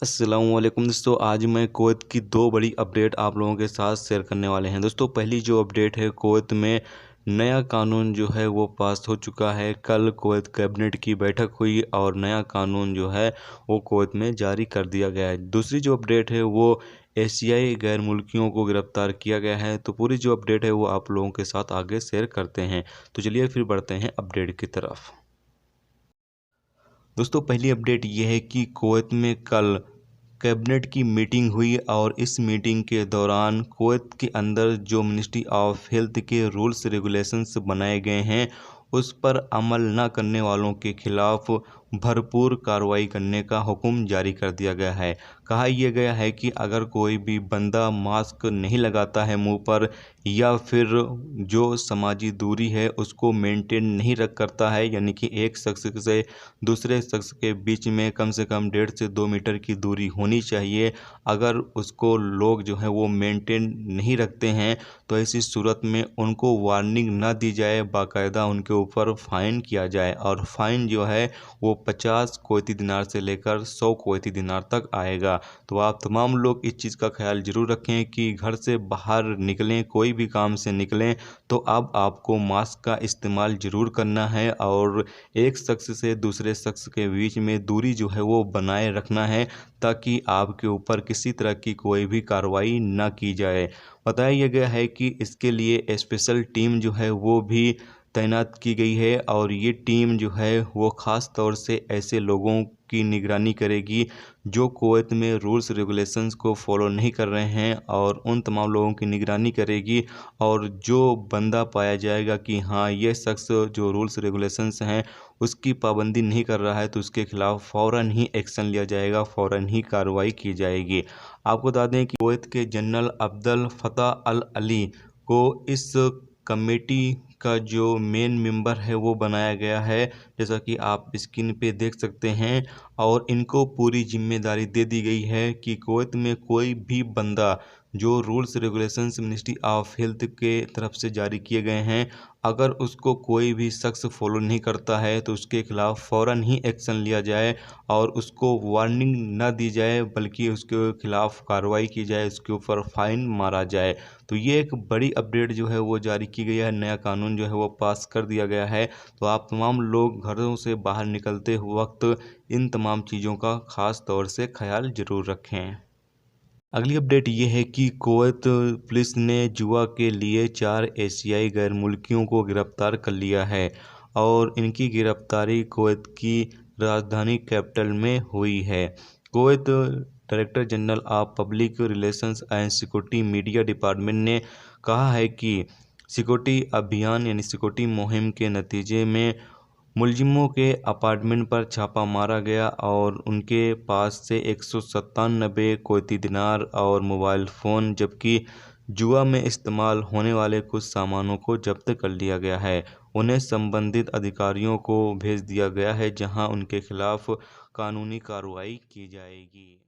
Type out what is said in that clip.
अस्सलामुअलैकुम दोस्तों, आज मैं कुवैत की दो बड़ी अपडेट आप लोगों के साथ शेयर करने वाले हैं। दोस्तों, पहली जो अपडेट है, कुवैत में नया कानून जो है वो पास हो चुका है। कल कुवैत कैबिनेट की बैठक हुई और नया कानून जो है वो कुवैत में जारी कर दिया गया है। दूसरी जो अपडेट है वो एशियाई गैर मुल्कियों को गिरफ्तार किया गया है। तो पूरी जो अपडेट है वो आप लोगों के साथ आगे शेयर करते हैं। तो चलिए फिर बढ़ते हैं अपडेट की तरफ। दोस्तों, पहली अपडेट ये है कि कुवैत में कल कैबिनेट की मीटिंग हुई और इस मीटिंग के दौरान कुवैत के अंदर जो मिनिस्ट्री ऑफ हेल्थ के रूल्स रेगुलेशंस बनाए गए हैं उस पर अमल न करने वालों के खिलाफ भरपूर कार्रवाई करने का हुक्म जारी कर दिया गया है। कहा यह गया है कि अगर कोई भी बंदा मास्क नहीं लगाता है मुंह पर या फिर जो समाजी दूरी है उसको मेंटेन नहीं रख करता है, यानी कि एक शख्स से दूसरे शख्स के बीच में कम से कम 1.5 से 2 मीटर की दूरी होनी चाहिए। अगर उसको लोग जो है वो मेंटेन नहीं रखते हैं तो ऐसी सूरत में उनको वार्निंग ना दी जाए, बाकायदा उनके ऊपर फ़ाइन किया जाए और फ़ाइन जो है वो 50 कुवैती दिनार से लेकर 100 कुवैती दिनार तक आएगा। तो आप तमाम लोग इस चीज़ का ख्याल ज़रूर रखें कि घर से बाहर निकलें, कोई भी काम से निकलें तो अब आपको मास्क का इस्तेमाल ज़रूर करना है और एक शख्स से दूसरे शख्स के बीच में दूरी जो है वो बनाए रखना है ताकि आपके ऊपर किसी तरह की कोई भी कार्रवाई ना की जाए। बताया गया है कि इसके लिए स्पेशल टीम जो है वो भी तैनात की गई है और ये टीम जो है वो ख़ास तौर से ऐसे लोगों की निगरानी करेगी जो कुवैत में रूल्स रेगुलेशंस को फॉलो नहीं कर रहे हैं और उन तमाम लोगों की निगरानी करेगी। और जो बंदा पाया जाएगा कि हाँ ये शख्स जो रूल्स रेगुलेशंस हैं उसकी पाबंदी नहीं कर रहा है तो उसके खिलाफ फ़ौरन ही एक्शन लिया जाएगा, फ़ौरन ही कार्रवाई की जाएगी। आपको बता दें कि कुवैत के जनरल अब्दुल फताह अल अली को इस कमेटी का जो मेन मेंबर है वो बनाया गया है, जैसा कि आप स्क्रीन पे देख सकते हैं। और इनको पूरी जिम्मेदारी दे दी गई है कि कुवैत में कोई भी बंदा जो rules regulations ministry of health के तरफ से जारी किए गए हैं अगर उसको कोई भी शख्स फॉलो नहीं करता है तो उसके खिलाफ फ़ौरन ही एक्शन लिया जाए और उसको वार्निंग ना दी जाए बल्कि उसके खिलाफ कार्रवाई की जाए, उसके ऊपर फ़ाइन मारा जाए। तो ये एक बड़ी अपडेट जो है वो जारी की गई है, नया कानून जो है वो पास कर दिया गया है। तो आप तमाम लोग घरों से बाहर निकलते वक्त इन तमाम चीज़ों का ख़ास तौर से ख्याल ज़रूर रखें। अगली अपडेट ये है कि कुवैत पुलिस ने जुआ के लिए 4 एशियाई गैर मुल्कियों को गिरफ्तार कर लिया है और इनकी गिरफ्तारी कुवैत की राजधानी कैपिटल में हुई है। Kuwait director general of public relations and security media department ने कहा है कि सिक्योरिटी अभियान यानी सिक्योरिटी मुहिम के नतीजे में मुलजिमों के अपार्टमेंट पर छापा मारा गया और उनके पास से 197 कुवैती दिनार और मोबाइल फ़ोन जबकि जुआ में इस्तेमाल होने वाले कुछ सामानों को जब्त कर लिया गया है। उन्हें संबंधित अधिकारियों को भेज दिया गया है जहां उनके खिलाफ कानूनी कार्रवाई की जाएगी।